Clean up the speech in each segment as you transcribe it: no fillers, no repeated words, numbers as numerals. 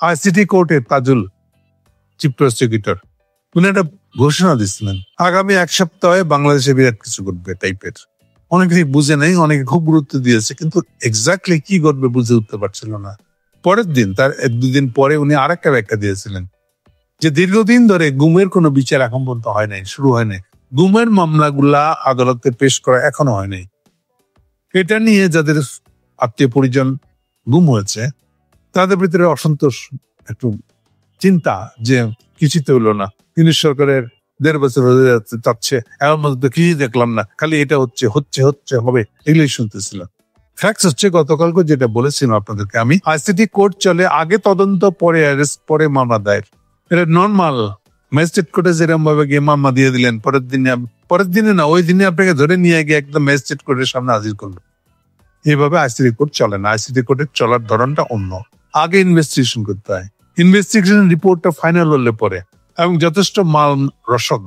ICT কোর্টের Tajul chief prosecutor, উনি একটা ঘোষণা দিচ্ছিলেন আগামী 1 সপ্তাহে বাংলাদেশে বিরাট কিছু ঘটবে টাইপের। অনেকেই বুঝে নেই, অনেকে খুব গুরুত্ব দিয়েছে, কিন্তু এক্স্যাক্টলি কি ঘটবে বুঝে উঠতে পারছিল না। পরের দিন, তার 1-2 দিন পরে উনি আরেকটা ব্যাখ্যা দিয়েছিলেন যে দীর্ঘদিন ধরে গুমের কোনো বিচার এখন পর্যন্ত হয় নাই, শুরু হয় নাই। গুমের মামলাগুলা আদালতে পেশ করা এখনো হয় নাই। এটা নিয়ে যাদের আত্মীয় পরিজন গুম হয়েছে তাদের ভিতরে অসন্তোষ, একটু চিন্তা যে কিছুতে হলো না, ইউনিট সরকারের 1.5 বছর হয়ে যাচ্ছে, চাচ্ছে এমন মধ্যে কিছুই দেখলাম না, খালি এটা হচ্ছে হচ্ছে হচ্ছে হবে, এগুলোই শুনতেছিলাম। ফ্যাক্টস হচ্ছে গতকালকে যেটা বলেছিলাম আপনাদেরকে আমি, আইসিটি কোর্ট চলে, আগে তদন্ত, পরে অ্যারেস্ট, পরে মামলা দায়ের। এটা নর্মাল। ম্যাজিস্ট্রেট কোর্টে যেরকম ভাবে গিয়ে মামলা দিয়ে দিলেন, পরের দিনে না, ওই দিনে আপনাকে ধরে নিয়ে গিয়ে একদম ম্যাজিস্ট্রেট কোর্টের সামনে হাজির করলো। এইভাবে আইসিটি কোর্ট চলে না। আইসিটি কোর্টের চলার ধরনটা অন্য। আগে ইনভেস্টিগেশন করতে হয়, ইনভেস্টিগেশন রিপোর্টটা ফাইনাল হলে পরে এবং যথেষ্ট মাল রসদ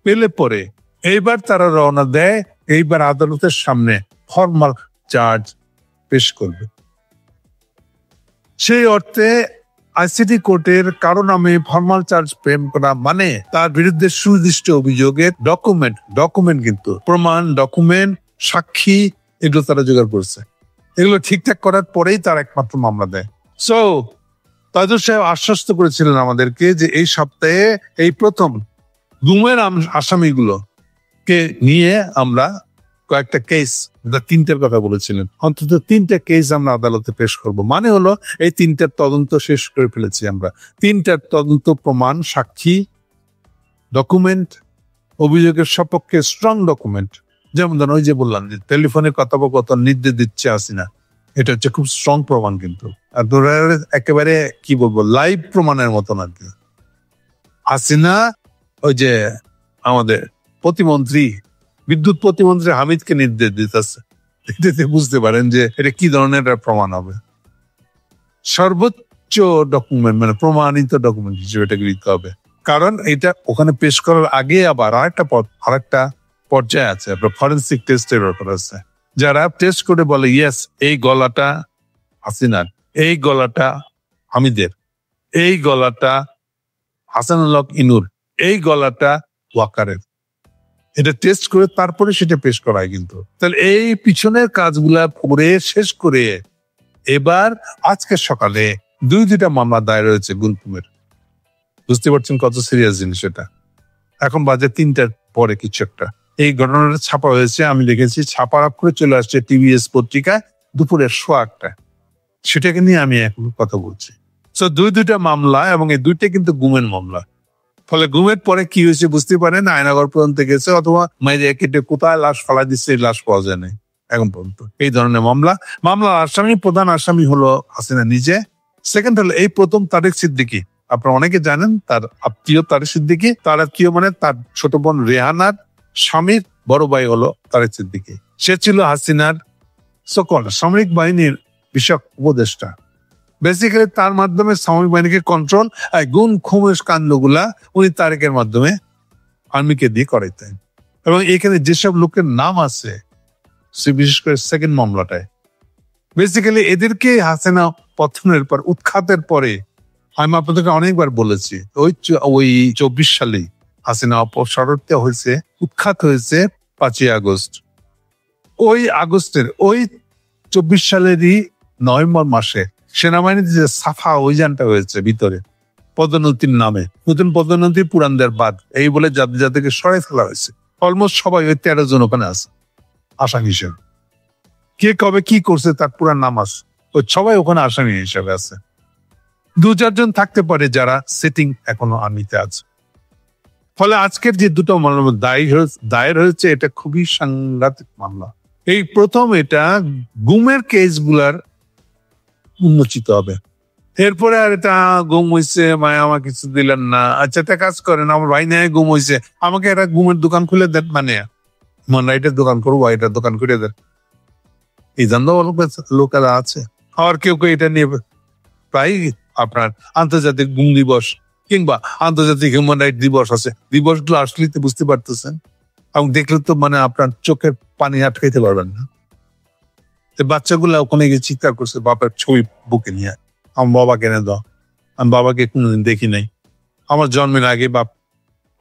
পেলে পরে এইবার তারা রওনা দেয়, এইবার আদালতের সামনে ফর্মাল চার্জ পেশ করবে। সেই অর্থে আইসিটি কোর্টের কারো নামে ফর্মাল চার্জ প্রেম করা মানে তার বিরুদ্ধে সুনির্দিষ্ট অভিযোগের ডকুমেন্ট কিন্তু প্রমাণ, ডকুমেন্ট, সাক্ষী, এগুলো তারা জোগাড় করছে। এগুলো ঠিকঠাক করার পরেই তার একমাত্র মামলা দেয়। সো তাজুল সাহেব আশ্বস্ত করেছিলেন আমাদেরকে যে এই সপ্তাহে এই প্রথম গুমের আসামিগুলোকে নিয়ে আমরা কয়েকটা কেস, 3টার কথা বলেছিলেন, অন্তত 3টা কেস আমরা আদালতে পেশ করব। মানে হলো এই 3টার তদন্ত শেষ করে ফেলেছি আমরা। 3টার তদন্ত, প্রমাণ, সাক্ষী, ডকুমেন্ট, অভিযোগের সপক্ষে স্ট্রং ডকুমেন্ট, যেমন ধরুন ওই যে বললাম যে টেলিফোনে কথোপকথন নির্দেশ দিচ্ছে হাসিনা, এটা হচ্ছে খুব স্ট্রং প্রমাণ কিন্তু। আর ধরে একেবারে কি বলবো, লাইভ প্রমাণের মতন আর কি। হাসিনা ওই যে আমাদের প্রতিমন্ত্রী, বিদ্যুৎ প্রতিমন্ত্রী হামিদকে নির্দেশ দিতেছে, এটাতে বুঝতে পারেন যে এটা কি ধরনের প্রমাণ হবে। সর্বোচ্চ ডকুমেন্ট, মানে প্রমাণিত ডকুমেন্ট হিসেবে এটাকে দিতে হবে। কারণ এটা ওখানে পেশ করার আগে আবার আরেকটা পর্যায়ে আছে, আপনার ফরেন্সিক টেস্টের ব্যাপার আছে। যারা টেস্ট করে বলে ইয়েস এই গলাটা হাসিনার, এই গলাটা হামিদের, এই গলাটা হাসানুল হক ইনুর, এই গলাটা ওয়াকারের, এটা টেস্ট করে তারপরে সেটা পেশ করা হয় কিন্তু। তাহলে এই পিছনের কাজগুলা করে শেষ করে এবার আজকে সকালে 2টা মামলা দায়ের হয়েছে গুলপুমের। বুঝতে পারছেন কত সিরিয়াস জিনিস এটা। এখন বাজে 3টার পরে কিছু একটা এই ঘটনাটা ছাপা হয়েছে, আমি দেখেছি, ছাপা করে চলে আসছে টিভিএস পত্রিকায় দুপুরের 1:15। সেটাকে নিয়ে আমি এখন কথা বলছি। সো 2টা মামলা, এবং এই 2টা কিন্তু গুমের মামলা। ফলে গুমের পরে কি হয়েছে বুঝতে পারেন, আয়নাঘর পর্যন্ত গেছে, অথবা মাইরে কেটে কোথায় লাশ ফালা দিচ্ছে, লাশ পাওয়া যায় নাই এখন পর্যন্ত। এই ধরনের মামলার আসামি, প্রধান আসামি হলো হাসিনা নিজে। সেকেন্ড হলো এই প্রথম তারেক সিদ্দিকী, আপনারা অনেকে জানেন, তার আত্মীয় তারেক সিদ্দিকী। তার আত্মীয় মানে তার ছোট বোন রেহানার স্বামীর বড় ভাই হলো তারেক সিদ্দিকী। সে ছিল হাসিনার সকল সামরিক বাহিনীর বিষয়ক উপদেষ্টা। বেসিক্যালি তার মাধ্যমে সামরিক বাহিনীকে কন্ট্রোল, গুম খুমের কাণ্ডগুলা উনি তারেকের মাধ্যমে আর্মিকে দিয়ে করাইতেন। এবং এখানে যেসব লোকের নাম আছে, বিশেষ করে সেকেন্ড মামলাটায়, বেসিক্যালি এদেরকে হাসিনা পতনের পর, উৎখাতের পরে, আমি আপনাদেরকে অনেকবার বলেছি, ওই 24 সালে হাসিনা অপসারণ হয়েছে, উৎখাত হয়েছে 5ই আগস্ট। ওই আগস্টের, ওই 24 সালেরই নভেম্বর মাসে সেনাবাহিনীতে যে সাফা অভিযানটা হয়েছে ভিতরে পদোন্নতির নামে, নতুন পদোন্নতি পুরানদের বাদ, এই বলে যাদেরকে সরাই ফেলা হয়েছে, অলমোস্ট সবাই ওই 13 জন ওখানে আছে আসামি হিসেবে। কে কবে কি করছে তার পুরা নাম আছে, ওই সবাই ওখানে আসামি হিসেবে আছে। 2-4 জন থাকতে পারে যারা সিটিং এখনো আর্মিতে আছে। ফলে আজকের যে 2টো মামলা দায়ের হয়েছে, এটা খুবই সাংঘাতিক মামলা। এই প্রথম এটা গুমের কেসগুলার উন্মোচিত হবে। এরপরে আর এটা গুম হয়েছে, মায়া আমার কিছু দিলেন না, আচ্ছা একটা কাজ করেন, আমার ভাই নেয় গুম হয়েছে, আমাকে একটা গুমের দোকান খুলে দেন, মানে রাইটের দোকান করবো, এটার দোকান করে দেন। এই জানতো লোকেরা আছে। আর কেউ এটা নিয়ে প্রায় আপনার আন্তর্জাতিক গুম দিবস কিংবা আন্তর্জাতিক হিউম্যান রাইট দিবস আছে, দিবসগুলো আসলে বুঝতে পারতেছেন, এবং দেখলে তো মানে আপনার চোখের পানি আটকাইতে পারবেন না। বাচ্চাগুলা ওখানে গিয়ে চিৎকার করছে বাপের ছবি বুকে নিয়ে, আমার বাবা কেনে দাও, আমি বাবাকে কোনোদিন দেখি নাই, আমার জন্মের আগে বাপ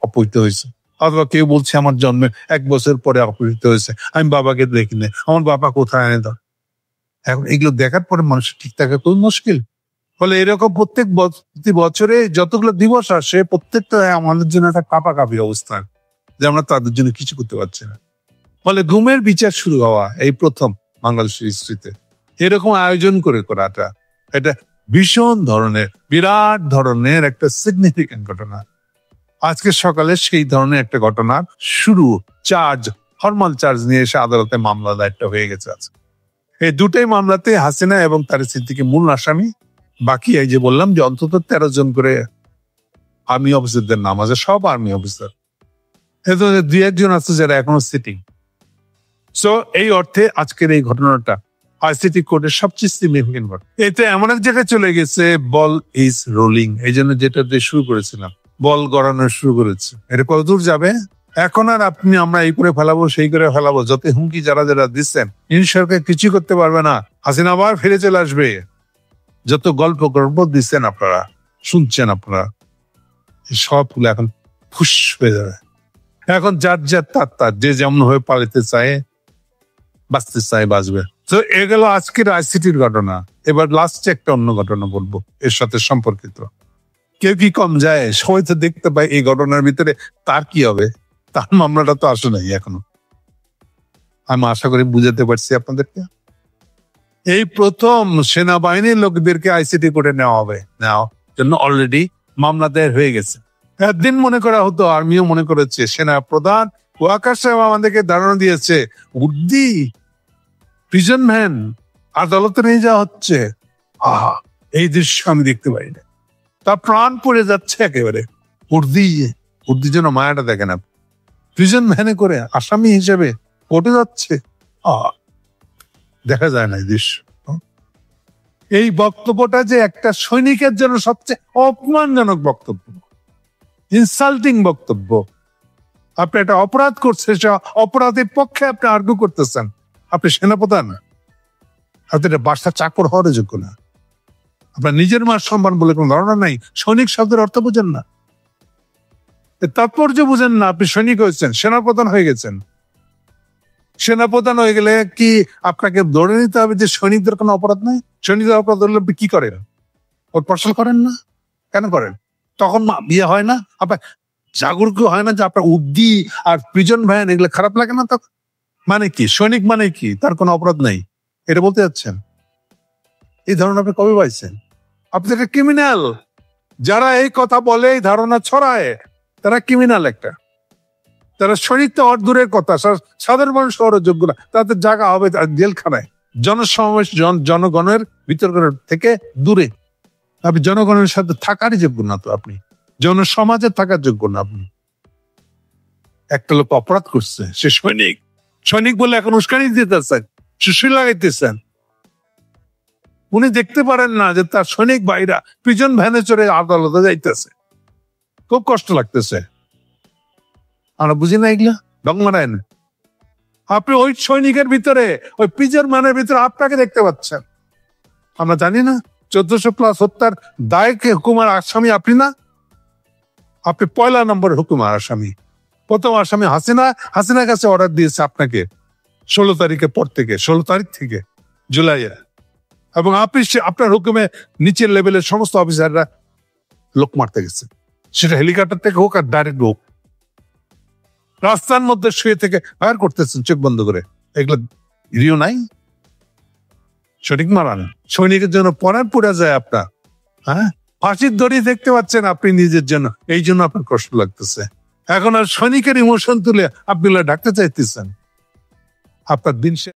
অপহৃত হয়েছে, অথবা কেউ বলছে আমার জন্মের 1 বছর পরে অপহৃত হয়েছে, আমি বাবাকে দেখি নাই, আমার বাবা কোথায় এনে দাও। এখন এগুলো দেখার পরে মানুষের ঠিক থাকা খুব মুশকিল। ফলে এরকম প্রত্যেক বছরে যতগুলো দিবস আসে প্রত্যেকটা আমাদের জন্য একটা কাঁপাকাঁপি অবস্থান, যে আমরা তাদের জন্য কিছু করতে পারছি না। ফলে ঘুমের বিচার শুরু হওয়া এই প্রথম বাংলাদেশের হিস্ট্রিতে এরকম আয়োজন করে করাটা, এটা ভীষণ ধরনের বিরাট ধরনের একটা সিগনিফিক্যান্ট ঘটনা। আজকে সকালে সেই ধরনের একটা ঘটনার শুরু, ফরমাল চার্জ নিয়ে এসে আদালতে মামলা দায়েরটা হয়ে গেছে। আজকে এই দুটোই মামলাতে হাসিনা এবং তারেক সিদ্দিকী মূল আসামি। বাকি এই যে বললাম যে অন্তত 13 জন করে আর্মি অফিসারদের নাম আছে, সব আর্মি অফিসার। এদের 2-1 আছে যারা এখনো সিটিং। সো এই অর্থে আজকের এই ঘটনাটা আইসিটি কোর্টের সবচেয়ে সিগনিফিকেন্ট ঘটনা। এতে এমন এক জায়গায় চলে গেছে, বল ইজ রোলিং। এই জন্য যেটা দিয়ে শুরু করেছিলাম, বল গড়ানো শুরু করেছে। এটা কতদূর যাবে এখন আর আমরা এই করে ফেলাবো সেই করে ফেলাবো, যত হুমকি যারা যারা দিচ্ছেন, সরকার কিছু করতে পারবে না, হাসিনা আবার ফিরে চলে আসবে। যত গল্প দিচ্ছেন আপনারা, শুনছেন আপনারা, সবগুলো এখন ফুস হয়ে যাবে। এখন যার তার যে যেমন হয়ে পালিতে চায়, বাঁচতে চায়, বাঁচবে। তো এগুলো আজকের আইসিটির ঘটনা। এবার লাস্টে একটা অন্য ঘটনা বলবো এর সাথে সম্পর্কিত। কেউ কি কম যায়? সবাই তো দেখতে পায় এই ঘটনার ভিতরে তার কি হবে। তার মামলাটা তো আসে নাই এখনো। আমি আশা করি বুঝাতে পারছি আপনাদেরকে। এই প্রথম সেনাবাহিনীর লোকদেরকে আইসিটি কোর্টে নেওয়া জন্য অলরেডি মামলা দায়ের হয়ে গেছে। একদিন মনে করা হতো, আর্মিও মনে করেছে, সেনা প্রধান ওয়াকার সাহেব আমাদেরকে ধারণা দিয়েছে, উর্দি প্রিজন ভ্যান আদালতে নিয়ে যাওয়া হচ্ছে। আহা, এই দৃশ্য আমি দেখতে পাই না, তার প্রাণ পড়ে যাচ্ছে একেবারে। উর্দি যেন মায়াটা দেখে না, প্রিজন ভ্যানে করে আসামি হিসেবে কোর্টে যাচ্ছে। দেখা যায় না এই দৃশ্য। এই বক্তব্যটা যে একটা সৈনিকের জন্য সবচেয়ে অপমানজনক বক্তব্য, ইনসাল্টিং বক্তব্য। আপনি একটা অপরাধ করছেন, সে অপরাধের পক্ষে আপনি আর্গু করতেছেন। আপনি সেনাপ্রধান, আপনি এটা বাসার চাকর হওয়ার যোগ্য না। আপনার নিজের মার সম্মান বলে কোনো ধারণা নাই। সৈনিক শব্দের অর্থ বুঝেন না, তাৎপর্য বুঝেন না। আপনি সৈনিক হয়েছেন, সেনাপ্রধান হয়ে গেছেন। সেনাপ্রধান হয়ে গেলে কি আপনাকে ধরে নিতে হবে যে সৈনিকদের কোনো অপরাধ নাই? সৈনিকদের অপরাধ হলে আপনি কি করেন? ওর প্রশ্ন করেন না? কেন করেন? তখন বিয়ে হয় না? আপনার জাগরুক হয় না যে আপনার উর্দি আর প্রিজন ভ্যান এগুলো খারাপ লাগে না? তখন মানে কি সৈনিক মানে কি তার কোনো অপরাধ নাই, এটা বলতে যাচ্ছেন? এই ধারণা আপনি কবে পাইছেন? আপনি একটা ক্রিমিনাল। যারা এই কথা বলে, এই ধারণা ছড়ায়, তারা ক্রিমিনাল একটা। তারা সৈনিক তো দূরের কথা, সাধারণ মানুষ হওয়ার যোগ্য না। তাদের জায়গা হবে জেলখানায়, জনসমাবেশ, জনগণের ভিতর থেকে দূরে। আপনি জনগণের সাথে থাকারই যোগ্য না, তো আপনি জনসমাজে থাকার যোগ্য না। আপনি একটা লোক অপরাধ করছে, সে সৈনিক বলে এখন উস্কানি দিতেছেন, সুশীল লাগাইতেছেন। উনি দেখতে পারেন না যে তার সৈনিক ভাইরা প্রিজন ভ্যানে চড়ে আদালতে যাইতেছে, খুব কষ্ট লাগতেছে। আমরা বুঝি না এগুলা, ঢং মারায় না। আপনি ওই সৈনিকের ভিতরে, ওই প্রিজন ভ্যানের ভিতরে আপনাকে দেখতে পাচ্ছেন। আমরা জানি না 1400+ হত্যার দায়কে হুকুমার আসামি আপনি না? আপনি 1 নম্বরের হুকুমার আসামি। প্রথম আসামি হাসিনার কাছে অর্ডার দিয়েছে আপনাকে 16 তারিখের পর থেকে, 16 তারিখ থেকে জুলাইয়ে। এবং আপনি আপনার হুকুমে নিচের লেভেলের সমস্ত অফিসাররা লোক মারতে গেছে, সেটা হেলিকপ্টার থেকে হোক আর ডাইরেক্ট হোক। রাস্তার মধ্যে শুয়ে থেকে ফায়ার করতেছেন চোখ বন্ধ করে। এগুলো ভিডিও নাই? সৈনিক মারান, সৈনিকের জন্য পরাণ পুড়ে যায় আপনার। হ্যাঁ, ফাঁসির দড়ি দেখতে পাচ্ছেন আপনি নিজের জন্য, এই জন্য আপনার কষ্ট লাগতেছে। এখন আর সৈনিকের ইমোশন তুলে আপনি ঢাকতে চাইতেছেন। আপনার দিন